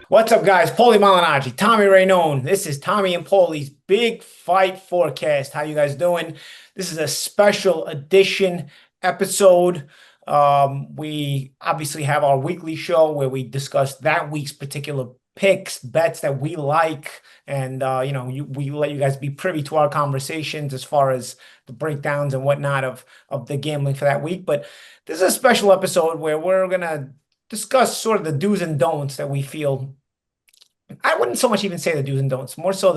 What's up, guys? Paulie Malignaggi, Tommy Rainone. This is Tommy and Paulie's Big Fight Forecast. How you guys doing? This is a special edition episode. We obviously have our weekly show where we discuss that week's particular picks, bets that we like, and we let you guys be privy to our conversations as far as the breakdowns and whatnot of the gambling for that week. But this is a special episode where we're gonna discuss sort of the do's and don'ts that we feel. I wouldn't so much even say the do's and don'ts, more so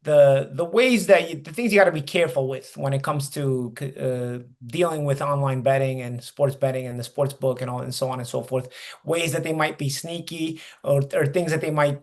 the ways that the things you got to be careful with when it comes to dealing with online betting and sports betting and the sports book and all and so on and so forth. Ways that they might be sneaky or things that they might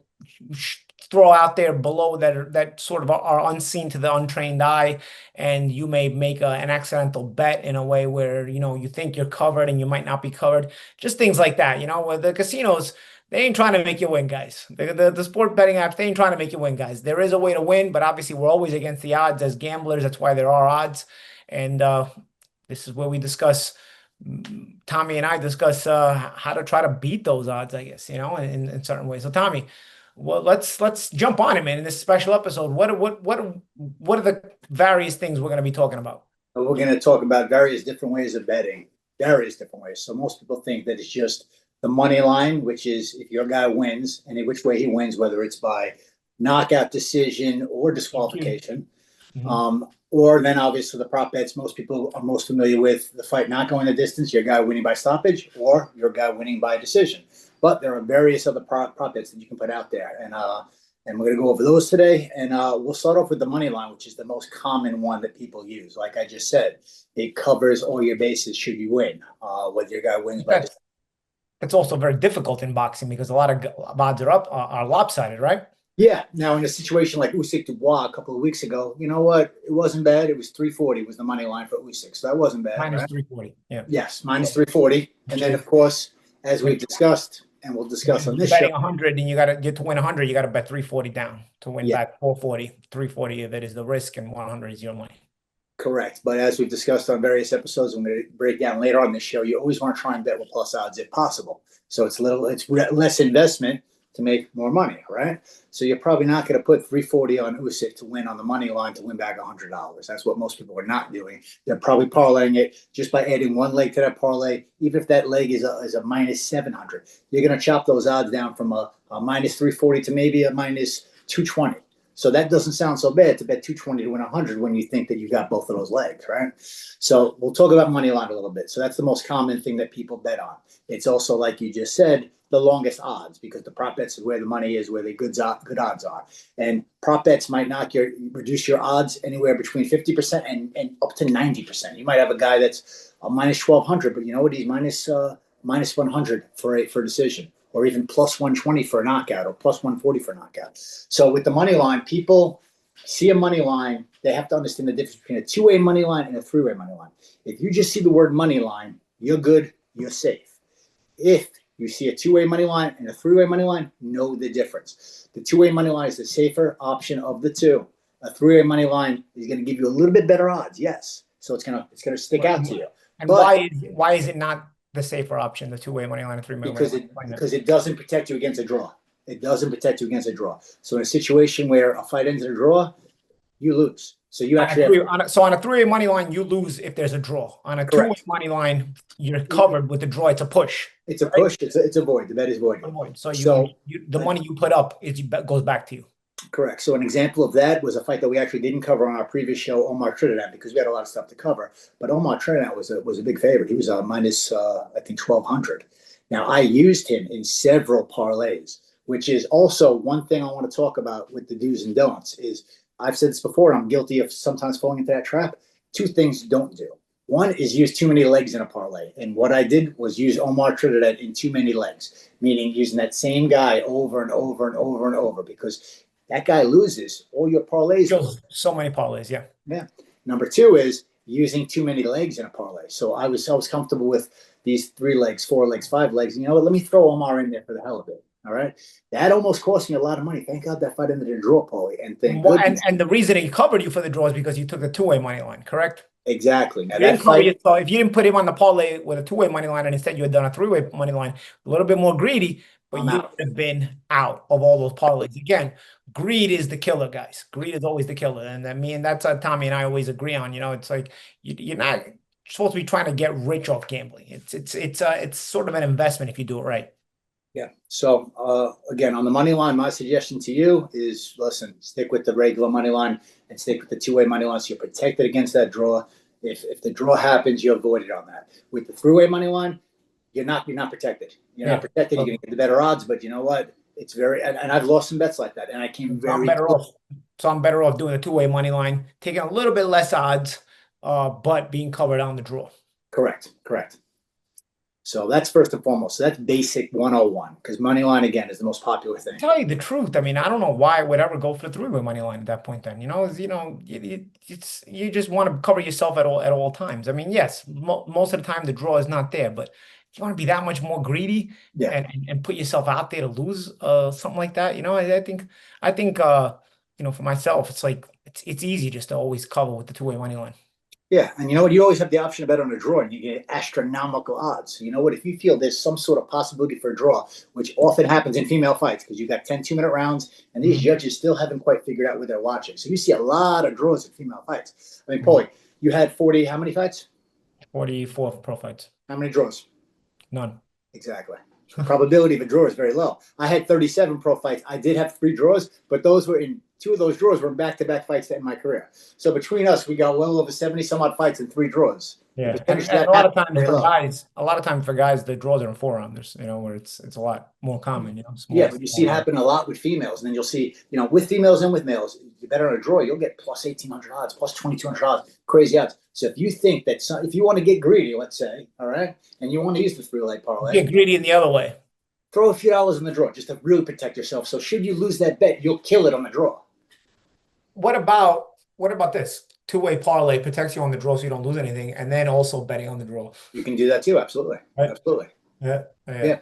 throw out there below that sort of are unseen to the untrained eye, and you may make an accidental bet in a way where you think you're covered and you might not be covered. Just things like that. Where the casinos, they ain't trying to make you win, guys. The sport betting apps, they ain't trying to make you win, guys. There is a way to win, but obviously we're always against the odds as gamblers. That's why there are odds. And this is where we discuss, Tommy and I discuss how to try to beat those odds, I guess, in certain ways. So Tommy, well, let's jump on it, man. In this special episode, what are the various things we're going to be talking about? We're going to talk about various different ways of betting, various different ways. So most people think that it's just the money line, which is if your guy wins, any which way he wins, whether it's by knockout decision or disqualification. Or then obviously the prop bets most people are most familiar with, the fight not going the distance, your guy winning by stoppage, or your guy winning by decision. But there are various other prop bets that you can put out there. And we're going to go over those today. And we'll start off with the money line, which is the most common one that people use. Like I just said, it covers all your bases should you win, whether your guy wins by decision. It's also very difficult in boxing because a lot of odds are lopsided, right? Yeah. Now, in a situation like Usyk Dubois a couple of weeks ago, you know what? It wasn't bad. It was 340 was the money line for Usyk, so that wasn't bad. Minus 340. Yeah. Yes, minus 340. And then, of course, as we've discussed, and we'll discuss on this show, betting 100, and you got to get to win 100. You got to bet 340 down to win back 440. 340 of it is the risk, and 100 is your money. Correct. But as we've discussed on various episodes, I'm going to break down later on this show, you always want to try and bet with plus odds if possible. So it's less investment to make more money, right? So you're probably not going to put 340 on Usyk to win on the money line to win back $100. That's what most people are not doing. They're probably parlaying it just by adding one leg to that parlay. Even if that leg is a minus 700, you're going to chop those odds down from a minus 340 to maybe a minus 220. So that doesn't sound so bad to bet 220 to win 100 when you think that you got both of those legs, right? So we'll talk about money line a little bit. So that's the most common thing that people bet on. It's also, like you just said, the longest odds, because the prop bets is where the money is, where the good odds are. And prop bets might reduce your odds anywhere between 50% and up to 90%. You might have a guy that's a minus 1,200, but you know what? He's minus 100 for a decision, or even plus 120 for a knockout, or plus 140 for a knockout. So with the money line, people see a money line, they have to understand the difference between a two-way money line and a three-way money line. If you just see the word money line, you're good, you're safe. If you see a two-way money line and a three-way money line, know the difference. The two-way money line is the safer option of the two. A three-way money line is going to give you a little bit better odds, yes. So it's gonna stick out to you. And why is it not the safer option, the two-way money line and three-way money line? Because it doesn't protect you against a draw. It doesn't protect you against a draw. So in a situation where a fight ends in a draw, you lose. So you actually on a three-way money line, you lose if there's a draw. On a two-way money line, you're covered with the draw. It's a push. It's a push. It's a void. The bet is void. So the money you put up goes back to you. Correct. So an example of that was a fight that we actually didn't cover on our previous show, Omar Trinidad, because we had a lot of stuff to cover. But Omar Trinidad was a big favorite. He was minus I think 1,200. Now I used him in several parlays, which is also one thing I want to talk about with the do's and don'ts. Is I've said this before, and I'm guilty of sometimes falling into that trap. Two things don't do. One is use too many legs in a parlay. And what I did was use Omar Trinidad in too many legs, meaning using that same guy over and over and over and over, because that guy loses all your parlays. So many parlays, yeah. Yeah. Number two is using too many legs in a parlay. So I was comfortable with these 3 legs, 4 legs, 5 legs. And you know what? Let me throw Omar in there for the hell of it. All right. That almost cost me a lot of money. Thank God that fight ended in a draw, Paulie. And and the reason he covered you for the draw is because you took the two-way money line, correct? Exactly. Now, if you didn't put him on the parlay with a two-way money line and instead you had done a three-way money line, a little bit more greedy, but I'm you out. would have been out of all those parlays. Again, greed is the killer, guys. Greed is always the killer. And I mean, that's what Tommy and I always agree on. You know, it's like you're not supposed to be trying to get rich off gambling. It's sort of an investment if you do it right. Yeah. So again, on the money line, my suggestion to you is listen, stick with the regular money line and stick with the two-way money line so you're protected against that draw. If the draw happens, you avoid it on that. With the three-way money line, you're not protected. You're not Yeah. protected. You're gonna get the better odds, but you know what? It's very and I've lost some bets like that, and I came So I'm very better close. off. So I'm better off doing a two-way money line, taking a little bit less odds, but being covered on the draw. Correct. Correct. So that's first and foremost. So that's basic 101 because money line again is the most popular thing. Tell you the truth, I mean, I don't know why I would ever go for the three-way money line at that point. Then, you just want to cover yourself at all times. I mean, yes, most of the time the draw is not there, but if you want to be that much more greedy Yeah. and put yourself out there to lose something like that, I think for myself, it's like it's easy just to always cover with the two-way money line. Yeah, and you know what? You always have the option to bet on a draw, and you get astronomical odds. So you know what? If you feel there's some sort of possibility for a draw, which often happens in female fights because you got 10 2-minute rounds, and these judges still haven't quite figured out what they're watching. So you see a lot of draws in female fights. I mean, Paulie, you had 40, how many fights? 44 pro fights. How many draws? None. Exactly. Probability of a draw is very low. I had 37 pro fights. I did have 3 draws, but those were in two of those draws were back-to-back fights to end my career. So between us, we got well over 70 some odd fights and 3 draws. Yeah, and a lot of times for guys, the draws are in 4 rounders, where it's a lot more common, Yeah, but you see it happen a lot with females, and then you'll see, with females and with males, you bet on a draw, you'll get plus 1,800 odds, plus 2,200 odds, crazy odds. So if you think that if you want to get greedy, let's say, all right, and you want to use the three-leg parlay, get greedy in the other way. Throw a few dollars in the draw just to really protect yourself. So should you lose that bet, you'll kill it on the draw. What about this? Two-way parlay protects you on the draw so you don't lose anything, and then also betting on the draw. You can do that too, absolutely. Right? Absolutely. Yeah.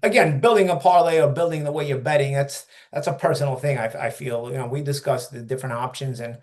Again, building a parlay or building the way you're betting, that's a personal thing. I feel, we discussed the different options and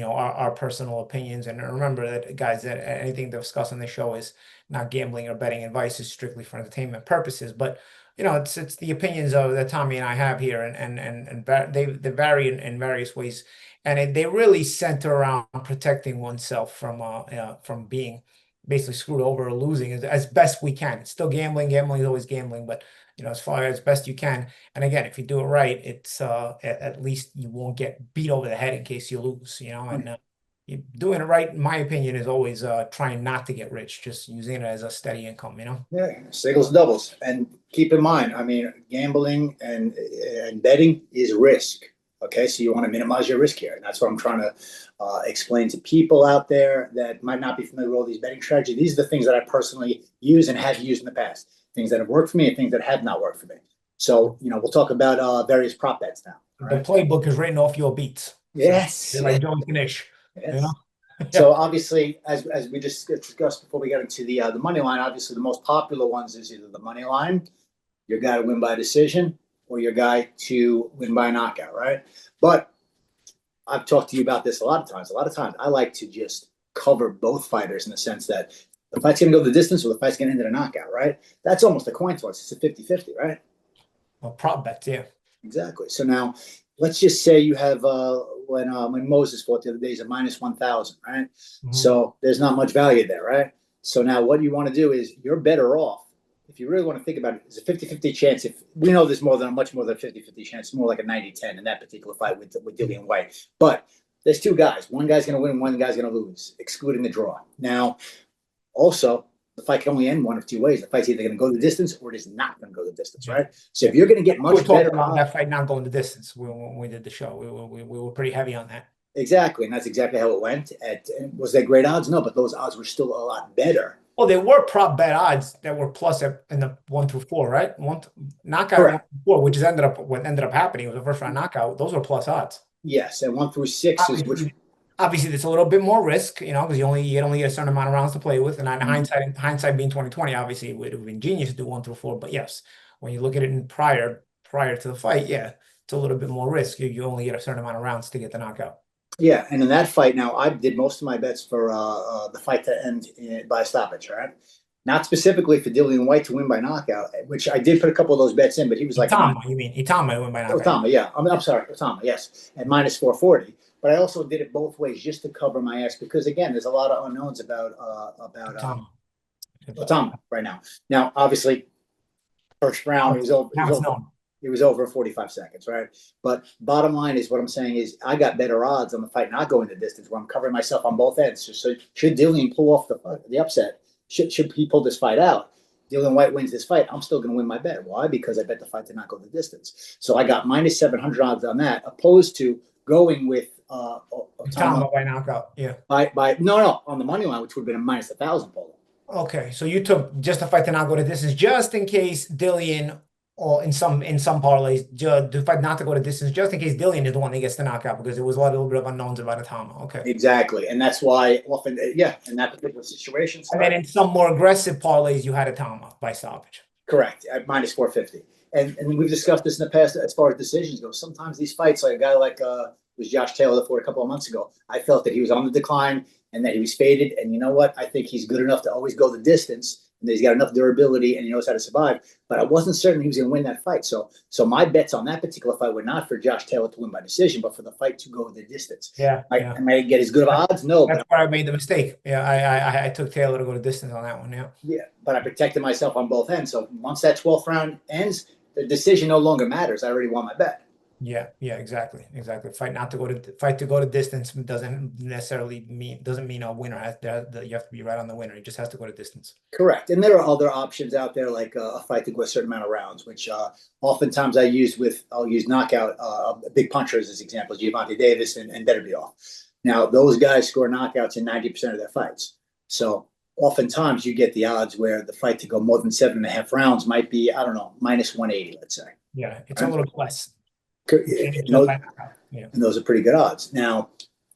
our personal opinions. And remember that, guys, that anything discussed on this show is not gambling or betting advice, is strictly for entertainment purposes. But it's the opinions that Tommy and I have here, and they vary in various ways, and they really center around protecting oneself from being basically screwed over or losing as best we can. It's still gambling. Gambling is always gambling, but as far as best you can. And again, if you do it right, it's at least you won't get beat over the head in case you lose. And doing it right, in my opinion, is always trying not to get rich, just using it as a steady income. Yeah, singles, doubles, and keep in mind, I mean, gambling and betting is risk. Okay, so you want to minimize your risk here, and that's what I'm trying to explain to people out there that might not be familiar with all these betting strategies. These are the things that I personally use and have used in the past, things that have worked for me and things that have not worked for me. So, we'll talk about various prop bets now. The playbook is written off your beats. Yes. So, like Jones Knish. Yes. So obviously, as we just discussed before we got into the money line, obviously the most popular ones is either the money line, your guy to win by decision, or your guy to win by knockout, right? But I've talked to you about this a lot of times. A lot of times I like to just cover both fighters in the sense that the fight's going to go the distance or the fight's going to end in a knockout, right? That's almost a coin toss. It's a 50-50, right? Well, prop bets, yeah. Exactly. So now let's just say you have when Moses fought the other day, he's a minus 1,000, right? So there's not much value there, right? So now what you want to do is you're better off. If you really want to think about it, it's a 50-50 chance. If we know there's much more than a 50-50 chance, it's more like a 90-10 in that particular fight with Dillian White. But there's 2 guys. One guy's going to win, one guy's going to lose, excluding the draw. Now, also, the fight can only end one of 2 ways. The fight's either going to go the distance or it is not going to go the distance, right? So if you're going to get much better about that fight not going the distance when we did the show, we were pretty heavy on that. Exactly, and that's exactly how it went. Was there great odds? No, but those odds were still a lot better. Well, there were prop bet odds that were plus in the 1 through 4, right? Knockout 1 through 4, which ended up happening. It was a first round knockout. Those were plus odds. Yes, and 1 through 6 obviously there's a little bit more risk, because you only get a certain amount of rounds to play with. And on hindsight being 2020, obviously it would have been genius to do 1 through 4. But yes, when you look at it in prior to the fight, yeah, it's a little bit more risk. You only get a certain amount of rounds to get the knockout. Yeah, and in that fight, now I did most of my bets for the fight to end by stoppage, right? not specifically for Dillian White to win by knockout, which I did put a couple of those bets in, but he was like Itama, you mean Itama win by knockout? Otama, yeah. I'm sorry, Otama, yes, at minus 440. But I also did it both ways just to cover my ass because again, there's a lot of unknowns about Itama. Otama right now. Now, obviously, first round, Now it's known. it was over 45 seconds, right? But bottom line is what I'm saying is I got better odds on the fight not going the distance where I'm covering myself on both ends. So should Dillian pull off the upset, should he pull this fight out, Dillian White wins this fight, I'm still going to win my bet. Why? Because I bet the fight to not go the distance. So I got minus 700 odds on that, opposed to going with Itama by knockout. Yeah. By no on the money line, which would have been a minus 1,000 Paulie. Okay, so you took just the fight to not go to distance, just in case Dillian, or in some parlays, the fight not to go to distance, just in case Dillian is the one that gets the knockout, because there was a little bit of unknowns about Itama. Okay. Exactly, and that's why often, yeah, in that particular situation. And then in some more aggressive parlays, you had Itama by stoppage. Correct, at minus 450. And we've discussed this in the past as far as decisions go. Sometimes these fights, like a guy like was Josh Taylor for a couple of months ago, I felt that he was on the decline and that he was faded. And you know what? I think he's good enough to always go the distance, and he's got enough durability and he knows how to survive. But I wasn't certain he was going to win that fight. So my bets on that particular fight were not for Josh Taylor to win by decision, but for the fight to go the distance. Yeah. I may get as good of odds. No, that's where I made the mistake. Yeah, I took Taylor to go to distance on that one. Yeah. Yeah, but I protected myself on both ends. So once that 12th round ends, the decision no longer matters. I already won my bet. Yeah, exactly. Fight to go to distance doesn't mean a winner you have to be right on the winner. It just has to go to distance. Correct. And there are other options out there, like a fight to go a certain amount of rounds, which oftentimes I'll use knockout big punchers as examples, Gervonta Davis and Beterbiev. Now those guys score knockouts in 90% of their fights. So oftentimes you get the odds where the fight to go more than 7.5 rounds might be, I don't know, minus 180, let's say. Yeah, it's a little less. And those are pretty good odds. Now,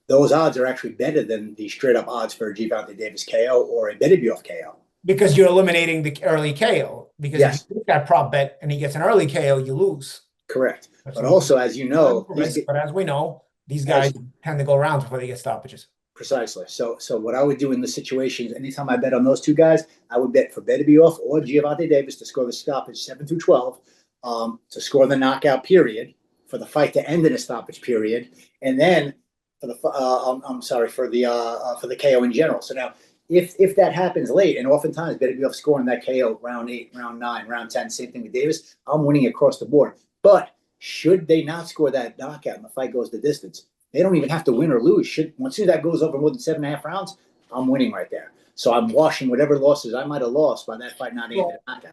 those odds are actually better than the straight up odds for a Gervonta Davis KO or a Beterbiev KO. Because you're eliminating the early KO. Because if you get that prop bet and he gets an early KO, you lose. Correct. But also, as you know, but as we know, these guys tend to go around before they get stoppages. Precisely. So what I would do in the situations, anytime I bet on those two guys, I would bet for Beterbiev or Gervonta Davis to score the stoppage 7 through 12, to score the knockout period, for the fight to end in a stoppage period, and then for the for the KO in general. So now, if that happens late, and oftentimes Beterbiev scoring that KO round 8, round 9, round 10, same thing with Davis, I'm winning across the board. But should they not score that knockout and the fight goes the distance, they don't even have to win or lose. Once soon as that goes over more than 7.5 rounds, I'm winning right there. So I'm washing whatever losses I might have lost by that fight not ending in a knockout.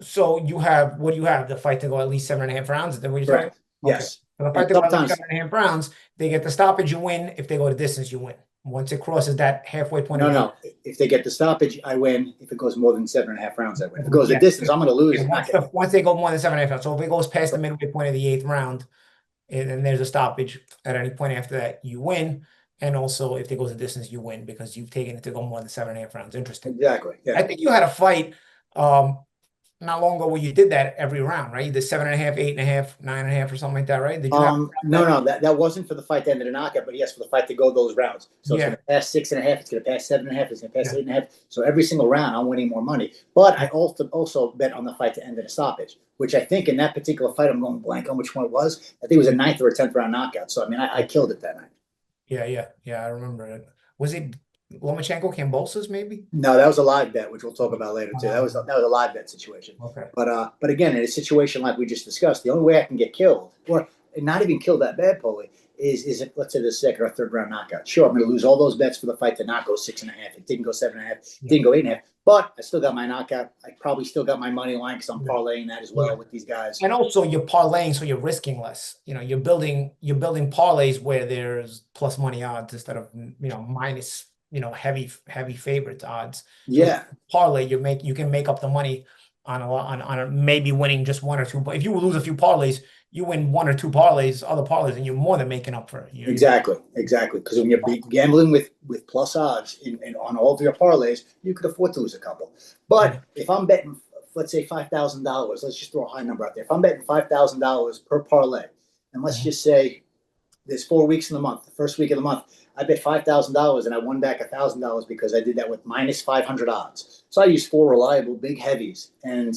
So you have the fight to go at least 7.5 rounds. Then we right. Yes. So if I think about 7.5 rounds, they get the stoppage, you win. If they go to distance, you win. Once it crosses that halfway point. No. If they get the stoppage, I win. If it goes more than 7.5 rounds, I win. If it goes the distance, I'm going to lose. Once they go more than 7.5 rounds. So if it goes past the midway point of the 8th round, and then there's a stoppage at any point after that, you win. And also, if it goes the distance, you win because you've taken it to go more than 7.5 rounds. Interesting. Exactly. Yeah. I think you had a fight not long ago where you did that every round, right? You did 7.5, 8.5, 9.5, or something like that, right? Did you no, that wasn't for the fight to end in a knockout, but yes, for the fight to go those rounds. So it's going to pass 6.5, it's going to pass 7.5, it's going to pass 8.5. So every single round, I'm winning more money. But I also bet on the fight to end in a stoppage, which I think in that particular fight, I'm going blank on which one it was. I think it was a 9th or a 10th round knockout. So I mean, I killed it that night. Yeah, I remember it. Was it Lomachenko Kambosos maybe? No, that was a live bet, which we'll talk about later too. That was a live bet situation. Okay. But again, in a situation like we just discussed, the only way I can get killed, or not even killed that bad, Paulie, is if, let's say, the 2nd or 3rd round knockout. Sure, I'm going to lose all those bets for the fight to not go 6.5. It didn't go 7.5. It didn't go 8.5. But I still got my knockout. I probably still got my money line because I'm parlaying that as well with these guys. And also, you're parlaying, so you're risking less. You're building parlays where there's plus money odds instead of minus. Heavy favorite odds. Yeah. So parlay, you can make up the money on maybe winning just 1 or 2. But if you lose a few parlays, you win 1 or 2 parlays, other parlays, and you're more than making up for it. Exactly. Because when you're gambling with plus odds on all of your parlays, you could afford to lose a couple. But if I'm betting, let's say $5,000, let's just throw a high number out there. If I'm betting $5,000 per parlay, and let's just say there's 4 weeks in the month, the first week of the month, I bet $5,000 and I won back $1,000 because I did that with minus 500 odds. So I used 4 reliable big heavies and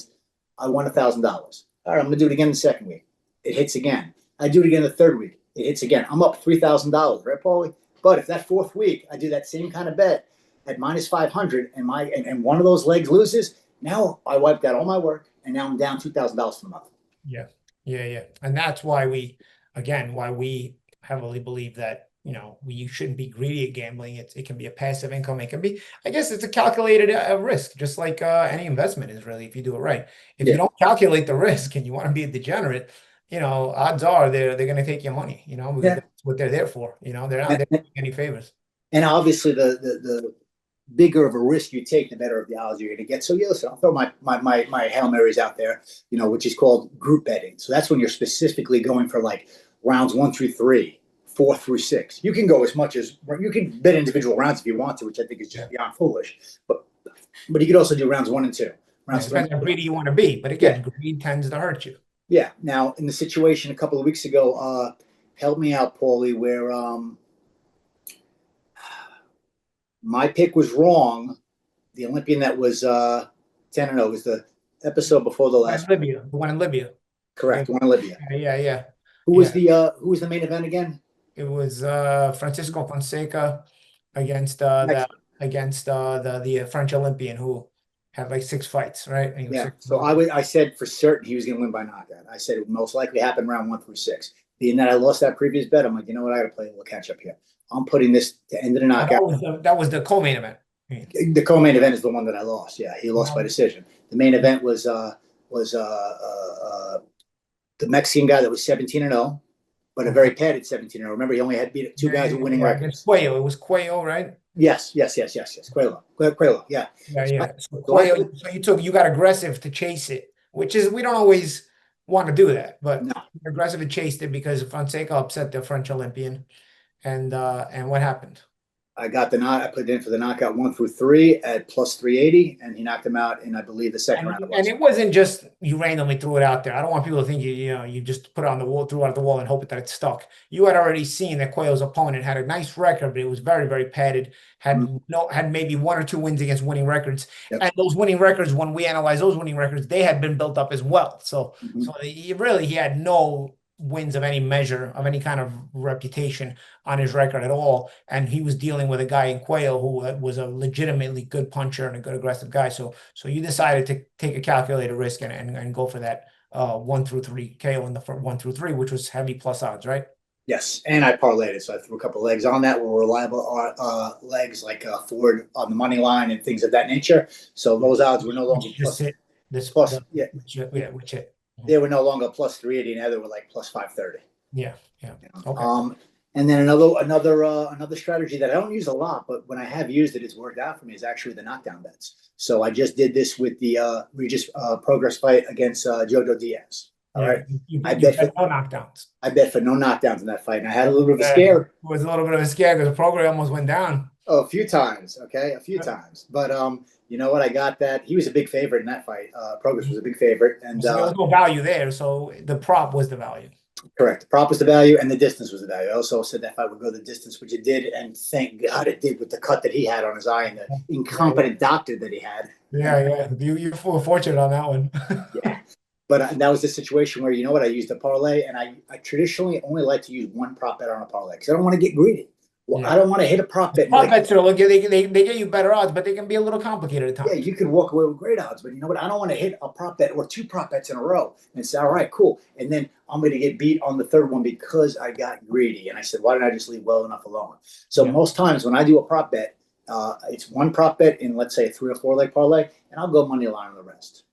I won $1,000. All right, I'm gonna do it again the second week. It hits again. I do it again the third week. It hits again. I'm up $3,000, right, Paulie? But if that fourth week I do that same kind of bet at minus 500 and one of those legs loses, now I wiped out all my work and now I'm down $2,000 for the month. Yeah, yeah. And that's why we heavily believe that, you shouldn't be greedy at gambling. It can be a passive income. It can be, I guess it's a calculated risk, just like any investment is really, if you do it right. If you don't calculate the risk and you want to be a degenerate, odds are they're going to take your money, because that's what they're there for. They're not there to make any favors. And obviously the bigger of a risk you take, the better of the odds you're going to get. So listen, I'll throw my Hail Marys out there, which is called group betting. So that's when you're specifically going for like rounds 1 through 3, 4 through 6. You can go as much as you can bet individual rounds if you want to, which I think is just beyond foolish. But you could also do rounds 1 and 2. Depends how greedy you want to be, but again, greed tends to hurt you. Yeah. Now, in the situation a couple of weeks ago, help me out, Paulie, where my pick was wrong. The Olympian that was 10-0 was the episode before the last. The one in Libya. Correct, the one in Libya. Yeah. Who was the main event again? It was Francisco Fonseca against the French Olympian who had like 6 fights, right? And yeah. So I said for certain he was going to win by knockout. I said it would most likely happen round 1 through 6. Being that I lost that previous bet, I'm like, you know what? I got to play a little catch up here. I'm putting this to end of the knockout. That was the co-main event. The co-main event is the one that I lost. Yeah, he lost by decision. The main event was the Mexican guy that was 17-0, but a very padded 17-0. Remember, he only had beat 2 guys with winning records. Cuello. It was Cuello, right? Yes. Cuello. Yeah. Yeah. So Cuello, so you got aggressive to chase it, which is, we don't always want to do that, but aggressive to chase it because Fonseca upset the French Olympian. And what happened? I put it in for the knockout 1 through 3 at plus 380, and he knocked him out in, I believe, the second round. And it wasn't just you randomly threw it out there. I don't want people to think you just put it on the wall, threw it at the wall, and hope that it stuck. You had already seen that Cuello's opponent had a nice record, but it was very, very padded. Had maybe 1 or 2 wins against winning records, and those winning records, when we analyze those winning records, they had been built up as well. So he had no wins of any measure, of any kind of reputation on his record at all. And he was dealing with a guy in Cuello who was a legitimately good puncher and a good aggressive guy. So you decided to take a calculated risk and go for that 1 through 3 KO in the 1 through 3, which was heavy plus odds, right? Yes, and I parlayed it, so I threw a couple of legs on that were reliable legs like Ford on the money line and things of that nature. So those odds were no longer which hit. They were no longer plus 380, now they were like plus 530. Yeah. Okay. And then another strategy that I don't use a lot, but when I have used it, it's worked out for me, is actually the knockdown bets. So I just did this with the Regis Progress fight against Jojo Diaz. All right. I bet for no knockdowns. I bet for no knockdowns in that fight. And I had a little bit of a scare. It was a little bit of a scare because the program almost went down. Oh, a few times. Okay. A few times. But you know what? I got that. He was a big favorite in that fight. Progress was a big favorite. And so there was no value there. So the prop was the value. Correct. The prop was the value and the distance was the value. I also said that fight would go the distance, which it did. And thank God it did with the cut that he had on his eye and the incompetent doctor that he had. Yeah. You were fortunate on that one. Yeah. But that was the situation where, you know what, I used a parlay, and I traditionally only like to use one prop bet on a parlay because I don't want to get greedy. Well, I don't want to hit a prop bet. Prop bets are they get you better odds, but they can be a little complicated at times. Yeah, you could walk away with great odds, but you know what? I don't want to hit a prop bet or 2 prop bets in a row and say, all right, cool. And then I'm going to get beat on the third one because I got greedy. And I said, why didn't I just leave well enough alone? So most times when I do a prop bet, it's one prop bet in, let's say, a 3 or 4 leg parlay, and I'll go money line on the rest.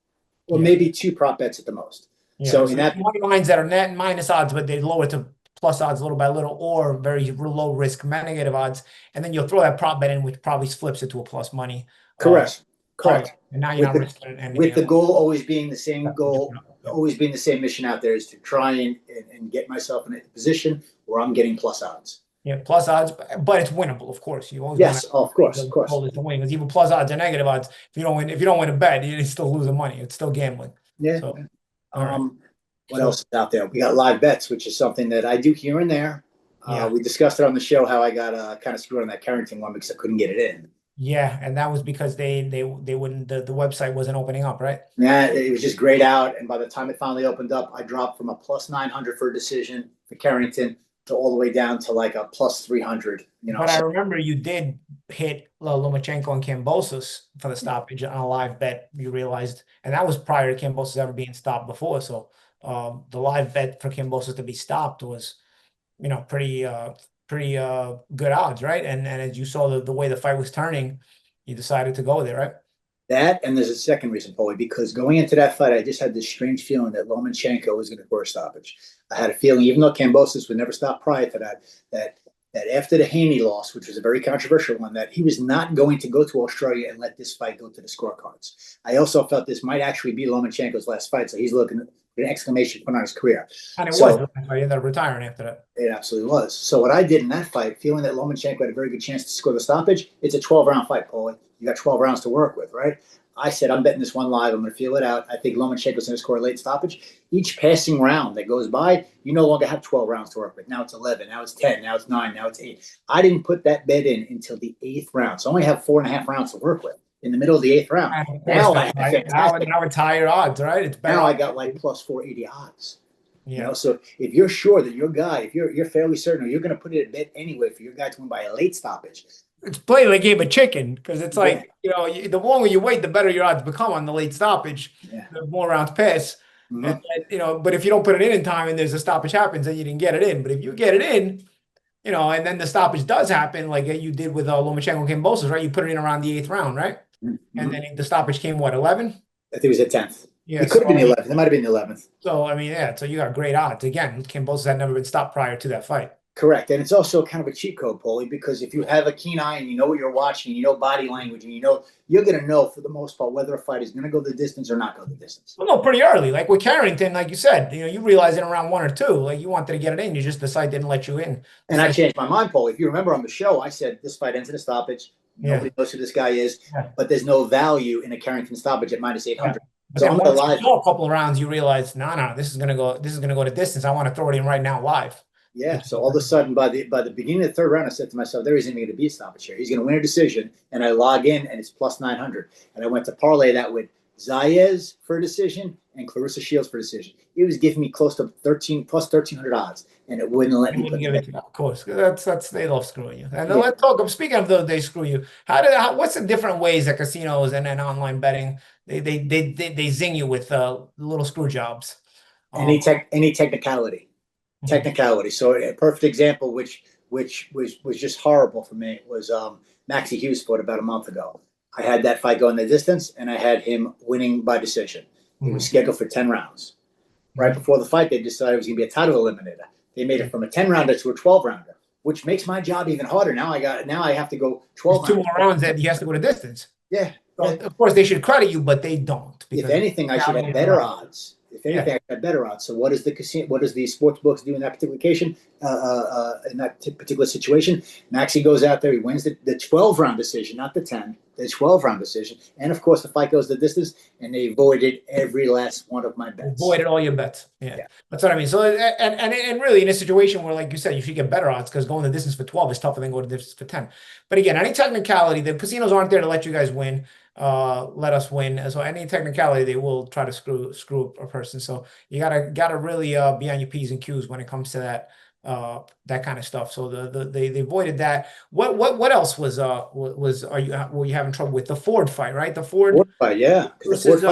Or maybe 2 prop bets at the most. Yeah, so in that money lines that are net and minus odds, but they lower to plus odds little by little, or very low risk negative odds, and then you'll throw that prop bet in, which probably flips it to a plus money. Correct. And now you're not risking anything. With the goal always being the same goal, always being the same mission out there, is to try and get myself in a position where I'm getting plus odds. Yeah, plus odds, but it's winnable, of course. You always of course. Goal is to win, because even plus odds and negative odds, if you don't win a bet, you're still losing money. It's still gambling. Yeah. So, what else is out there? We got live bets, which is something that I do here and there. Yeah. We discussed it on the show how I got kind of screwed on that Carrington one because I couldn't get it in. Yeah, and that was because they wouldn't the website wasn't opening up, right? Yeah, it was just grayed out, and by the time it finally opened up, I dropped from a plus 900 for a decision for Carrington to all the way down to like a plus 300. But I So remember you did hit Lomachenko and Kambosos for the stoppage on a live bet. You realized, and that was prior to Kambosos ever being stopped before. So the live bet for Kambosos to be stopped was, pretty good odds, right? And as you saw the way the fight was turning, you decided to go there, right? that, and there's a second reason, Paulie, because going into that fight, I just had this strange feeling that Lomachenko was going to force stoppage. I had a feeling, even though Kambosos would never stop prior to that, that after the Haney loss, which was a very controversial one, that he was not going to go to Australia and let this fight go to the scorecards. I also felt this might actually be Lomachenko's last fight, so he's looking at an exclamation point on his career. And it So was. He ended up retiring after that. it absolutely was. So what I did in that fight, feeling that Lomachenko had a very good chance to score the stoppage, it's a 12-round fight, Paulie. You got 12 rounds to work with, right? I said, I'm betting this one live. I'm going to feel it out. I think Lomachenko's going to score a late stoppage. Each passing round that goes by, you no longer have 12 rounds to work with. Now it's 11. Now it's 10. Now it's 9. Now it's 8. I didn't put that bet in until the 8th round. So I only have 4.5 rounds to work with in the middle of the 8th round. Now I have fantastic. Now it's higher odds, right? It's better. Now I got like plus 480 odds. Yeah. So if you're sure that your guy, if you're fairly certain, or you're going to put it a bet anyway for your guy to win by a late stoppage, it's playing the game of chicken because it's like, the longer you wait, the better your odds become on the late stoppage. Yeah. The more rounds pass. Mhm. And, but if you don't put it in time and there's a stoppage happens, then you didn't get it in. But if you get it in, and then the stoppage does happen, like you did with Lomachenko and Kambosos, right? You put it in around the 8th round, right? Mhm. And then the stoppage came, what, 11? I think it was the 10th. Yeah, it could have been the 11th. It might have been the 11th. So, I mean, yeah, so you got great odds. Again, Kambosos had never been stopped prior to that fight. Correct. And it's also kind of a cheat code, Paulie, because if you have a keen eye and you know what you're watching, you know body language, and you're going to know for the most part whether a fight is going to go the distance or not go the distance. Well, no, pretty early. Like with Carrington, like you said, you realize in around 1 or 2, like you wanted to get it in. You just decided didn't let you in. And I changed my mind, Paulie. If you remember on the show, I said this fight ends in a stoppage. Nobody knows who this guy is, but there's no value in a Carrington stoppage at minus 800. But so then once you saw a couple of rounds, you realize, no, this is gonna go the distance. I want to throw it in right now live. Yeah. So all of a sudden, by the beginning of the 3rd round, I said to myself, there isn't even going to be a stoppage here. He's going to win a decision, and I log in, and it's plus 900. And I went to parlay that with Zayas for a decision and Clarissa Shields for a decision. It was giving me close to plus 1,300 odds, and it wouldn't let me put give it to you. Of course, that's they love screwing you. And let's talk. Speaking of those, they screw you. What's the different ways that casinos and online betting they zing you with little screw jobs? Any technicality. Technicality. So a perfect example, which was just horrible for me, was Maxie Hughes fought about a month ago. I had that fight going the distance, and I had him winning by decision. It was scheduled for 10 rounds. Right before the fight, they decided it was going to be a title eliminator. They made it from a 10-rounder to a 12-rounder, which makes my job even harder. Now I have to go 12 2 more rounds that he has to go to distance. Yeah. Well, of course, they should credit you, but they don't. If anything, I should have better odds. If anything, I had better odds. So what does the sports books do in that particular occasion? In that particular situation, Maxie goes out there. He wins the 12-round decision, not the 10, the 12-round decision. And of course, the fight goes the distance, and they voided every last one of my bets. Voided all your bets. Yeah. That's what I mean. So and really in a situation where, like you said, you should get better odds because going the distance for 12 is tougher than going the distance for 10. But again, any technicality, the casinos aren't there to let you guys win. Let us win. So any technicality, they will try to screw a person. So you gotta really be on your P's and Q's when it comes to that kind of stuff. So they avoided that. What else were you having trouble with? The Ford fight, right? The Ford fight, yeah. Versus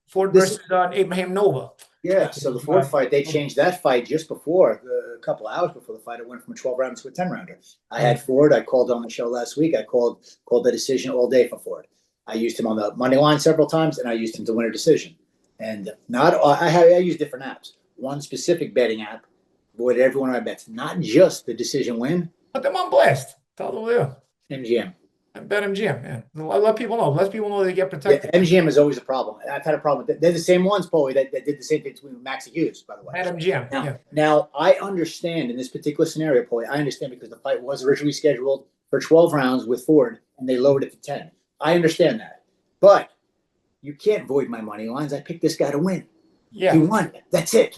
Ford versus Abraham Nova. Yeah, so the Ford fight, they changed that fight just before, a couple hours before the fight. It went from a 12-rounder to a 10-rounder. I had Ford. I called on the show last week. I called the decision all day for Ford. I used him on the money line several times, and I used him to win a decision. And I use different apps. One specific betting app avoided every one of my bets, not just the decision win. Put them on blast. Tell them MGM. I bet MGM, man. Let people know. Let people know they get protected. Yeah, MGM is always a problem. I've had a problem with that. They're the same ones, Paulie, that did the same thing with Maxie Hughes, by the way. At MGM. Now, I understand in this particular scenario, Paulie, I understand because the fight was originally scheduled for 12 rounds with Ford, and they lowered it to 10. I understand that. But you can't void my money lines. I picked this guy to win. Yeah. He won. That's it.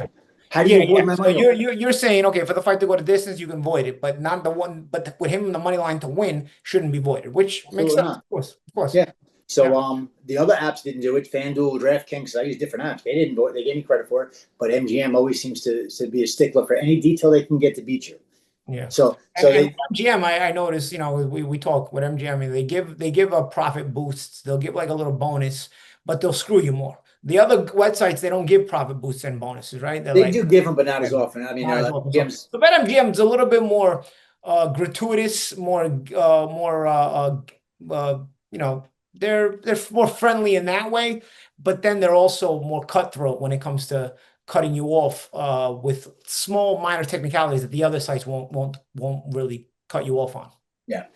How do Yeah, you avoid yeah. my So money line? you're saying, okay, for the fight to go to distance, you can void it, but not the one. But with him, the money line to win shouldn't be voided, which makes Absolutely sense. not. Of course, of course. Yeah. Yeah, So the other apps didn't do it. FanDuel, DraftKings, I use different apps. They didn't do it. They gave me credit for it. But MGM always seems to be a stickler for any detail they can get to beat you. yeah. So And with they MGM, I noticed, we talk with MGM, and they give a profit boosts. They'll give like a little bonus, but they'll screw you more. The other websites, they don't give profit boosts and bonuses, right? They're they like do give them, but not as often. I mean, not as often. So MGM's so BetMGM is a little bit more gratuitous, more they're more friendly in that way, but then they're also more cutthroat when it comes to cutting you off with small minor technicalities that the other sites won't really cut you off on. yeah.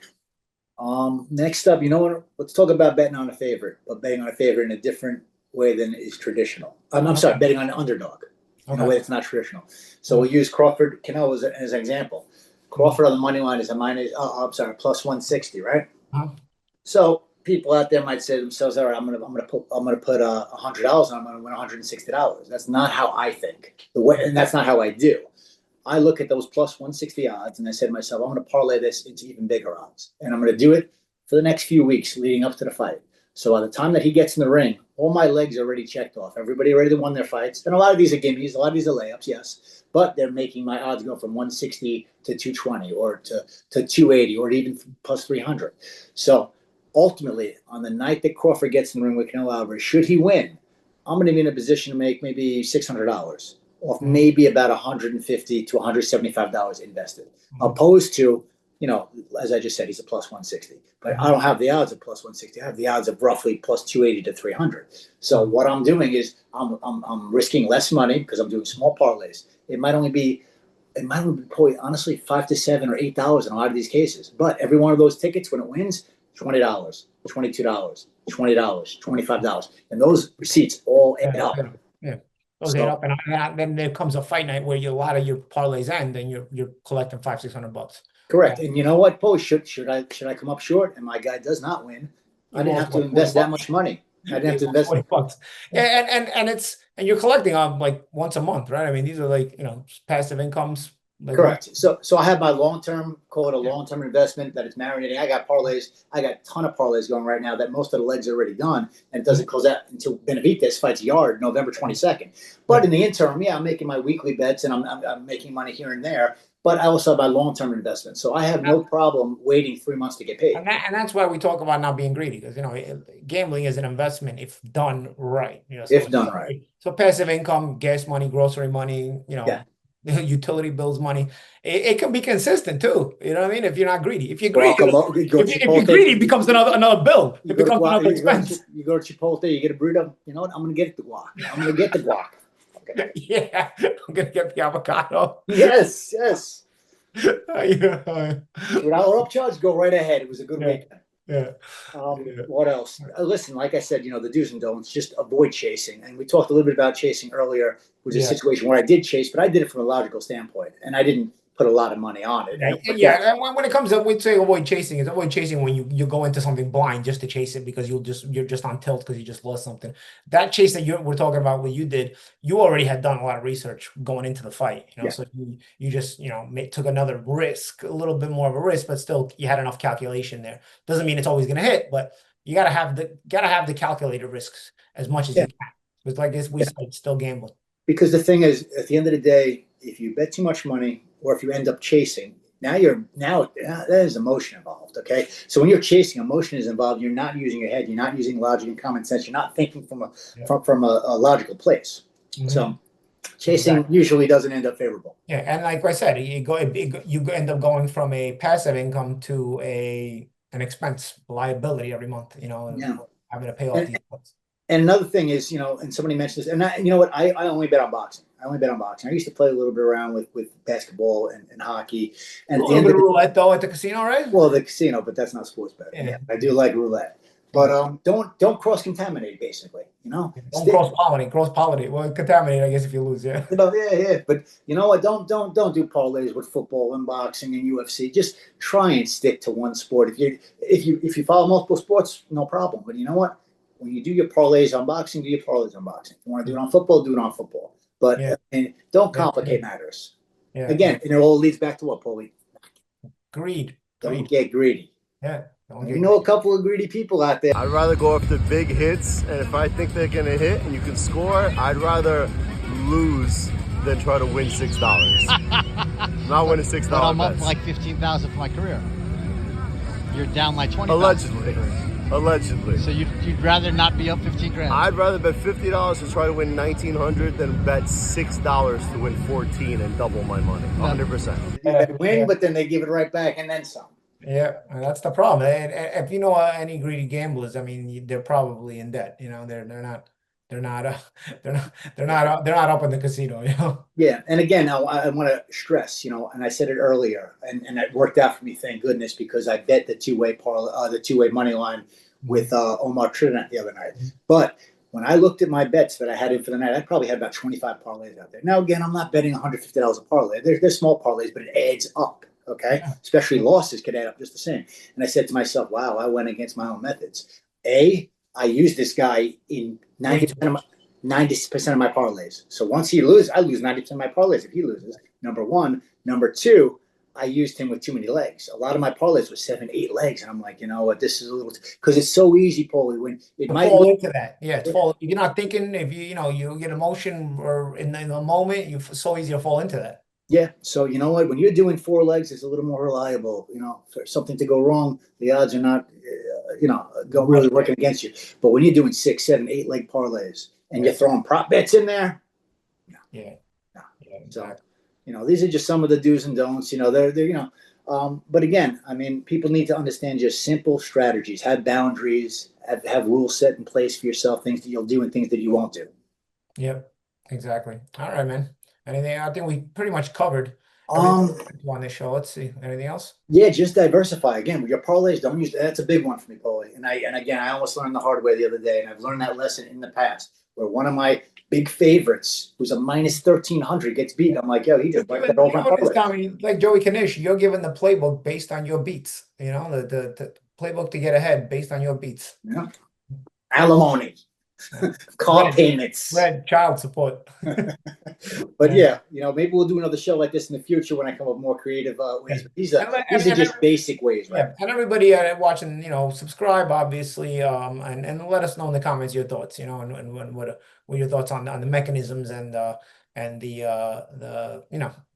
Next up, you know what? Let's talk about betting on a favorite, but betting on a favorite in a different way than is traditional. I'm sorry, Okay. betting on an underdog in a Okay. way that's not traditional. So Mhm. we'll use Crawford Canelo as an example. Crawford on the money line is a minus. I'm sorry, plus 160, right? Uh-huh. So people out there might say to themselves, "All right, I'm gonna put $100 and I'm gonna win $160." That's not how I think. And that's not how I do. I look at those plus 160 odds and I say to myself, I'm going to parlay this into even bigger odds. And I'm going to do it for the next few weeks leading up to the fight. So by the time that he gets in the ring, all my legs are already checked off. Everybody already won their fights. And a lot of these are gimmies, a lot of these are layups, yes. But they're making my odds go from 160 to 220 or to 280 or even plus 300. So ultimately, on the night that Crawford gets in the ring with Canelo Alvarez, should he win, I'm going to be in a position to make maybe $600 off Mhm. maybe about $150 to $175 invested, Mhm. opposed to, as I just said, he's a plus 160. But I Mhm. don't have the odds of plus 160. I have the odds of roughly plus 280 to 300. So Mhm. what I'm doing is I'm risking less money because I'm doing small parlays. It might only be probably honestly $5 to $7 or $8 in a lot of these cases. But every one of those tickets, when it wins, $20, $22, $20, $25, and those receipts all add Yeah, up. yeah, yeah. Those add So up, and then there comes a fight night where a lot of your parlays end, and you're collecting 500-600 bucks. correct. And you know what, Paul? Should I come up short and my guy does not win, I You didn't lost have to what, 40 invest that bucks? much money. I didn't have You to lost invest. 40 bucks. Yeah. Yeah, and you're collecting on like once a month, right? I mean, these are like, passive incomes like once. Correct. So I have my call it a Yeah. long-term investment that it's marinating. I got parlays. I got a ton of parlays going right now that most of the legs are already done, and it doesn't close out until Benavidez fights Yard November 22nd. But Yeah. in the interim, yeah, I'm making my weekly bets and I'm making money here and there. But I also have my long-term investment, so I have no problem waiting 3 months to get paid. And that's why we talk about not being greedy, because gambling is an investment if done right. If done right. So passive income, gas money, grocery money, Yeah. utility bills money. It can be consistent too. You know what I mean? If you're not greedy. If you're greedy, Guacamole. You go to if you're Chipotle. greedy, it becomes another bill. You It go to becomes guac. another expense. You go to Chipotle. You get a burrito. You know what? I'm gonna get the guac. I'm gonna get the guac. Okay. Yeah, I'm gonna get the avocado. Yes. Yes. Yeah, $2 upcharge. Go right ahead. It was a good yeah, weekend. yeah, yeah. What else? Listen, like I said, the do's and don'ts. Just avoid chasing. And we talked a little bit about chasing earlier, which is a Yeah. situation where I did chase, but I did it from a logical standpoint, and I didn't put a lot of money on it, and Yeah, it worked out. yeah. And when it comes to, we'd say avoid chasing. It's avoid chasing when you go into something blind just to chase it because you're just on tilt because you just lost something. That chase that we're talking about, what you did, you already had done a lot of research going into the fight. Yeah, So you just took another risk, a little bit more of a risk, but still you had enough calculation there. Doesn't mean it's always going to hit, but you gotta have the calculated risks as much as yeah, you can. It's like this, we yeah. said, it's still gambling. Because the thing is, at the end of the day, if you bet too much money, or if you end up chasing, now there's emotion involved. Okay, so when you're chasing, emotion is involved. You're not using your head. You're not using logic and common sense. You're not thinking from a Yeah. from a logical place. Mhm. So chasing Exactly. usually doesn't end up favorable. Yeah, and like I said, you end up going from a passive income to an expense liability every month, Yeah. having to pay off And these bills. and another thing is, and somebody mentioned this, and you know what? I only bet on boxing. I only bet on boxing. I used to play a little bit around with basketball and hockey. You And do at a the little end bit of of the roulette though at the casino, right? well, the casino, but that's not sports betting. Yeah, Yeah, I do like roulette, but yeah. don't cross contaminate. Basically, Don't cross pollinate, cross pollinate. Well, contaminate, I guess, if you lose, yeah. yeah. But you know what? Don't do parlays with football and boxing and UFC. Just try and stick to one sport. If you follow multiple sports, no problem. But you know what? When you do your parlays on boxing, do your parlays on boxing. If you want to do it on football, do it on football. But Yeah. and don't Yeah. complicate matters. Yeah. Again, and it all leads back to what, Paulie? Greed. Don't get greedy. Yeah. Don't We get know a couple of greedy people out there. I'd rather go after big hits, and if I think they're gonna hit and you can score, I'd rather lose than try to win $6. Not winning $6 But I'm up bets. like 15,000 for my career. You're down like 20,000. Allegedly. Allegedly. So you'd rather not be up 15 grand? I'd rather bet $50 to try to win $1,900 than bet $6 to win 14 and double my money. 100%. They win, but then they give it right back and then some. Yeah, and that's the problem. And if you know any greedy gamblers, I mean, they're probably in debt. You know, they're not they're not up in the casino. You know. Yeah, and again, I want to stress, and I said it earlier, and it worked out for me, thank goodness, because I bet the two-way the two-way money line with Omar Trinidad the other night. But when I looked at my bets that I had in for the night, I probably had about 25 parlays out there. Now, again, I'm not betting $150 a parlay. They're small parlays, but it adds up. Okay, especially losses could add up just the same. And I said to myself, "Wow, I went against my own methods." I used this guy in 90% of my parlays. So once he loses, I lose 90% of my parlays if he loses. Number one. Number two, I used him with too many legs. A lot of my parlays were 7, 8 legs, and I'm like, you know what, this is a little because it's so easy, Paulie. When it might fall into that, you're not thinking if you get emotion or in the moment, it's so easy to fall into that. Yeah, so you know what? When you're doing 4 legs, it's a little more reliable. For something to go wrong, the odds are not, really working against you. But when you're doing 6, 7, 8 leg parlays and you're throwing prop bets in there, no. Yeah. So, these are just some of the do's and don'ts. But again, I mean, people need to understand just simple strategies, have boundaries, have rules set in place for yourself, things that you'll do and things that you won't do. Yep, exactly. All right, man. Anything? I think we pretty much covered Um, on this show. Let's see. Anything else? Yeah, just diversify. Again, with your parlays, don't use that's a big one for me, Paulie. And again, I almost learned the hard way the other day, and I've learned that lesson in the past, where one of my big favorites, who's a minus 1,300, gets beat. I'm like, yo, he just wiped that over my parlay. Like Joey Kanish, you're given the playbook based on your beats. The playbook to get ahead based on your beats. Yeah. Alimony. Car payments. Red child support. But yeah, maybe we'll do another show like this in the future when I come up with more creative ways. But these are just basic ways, right? Yeah, and everybody watching, subscribe obviously, and let us know in the comments your thoughts, and what your thoughts on the mechanisms and the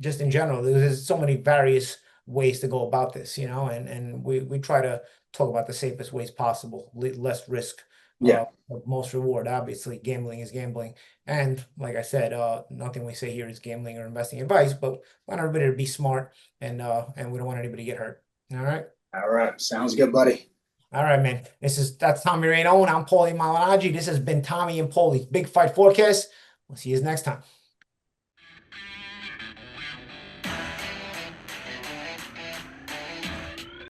just in general. There's so many various ways to go about this, and we try to talk about the safest ways possible, less risk. Yeah. Most reward. Obviously, gambling is gambling, and like I said, nothing we say here is gambling or investing advice. But we want everybody to be smart, and we don't want anybody to get hurt. All right, sounds good, buddy. All right, man. That's Tommy Rainone. I'm Paulie Malignaggi. This has been Tommy and Paulie's Big Fight Forecast. We'll see you next time.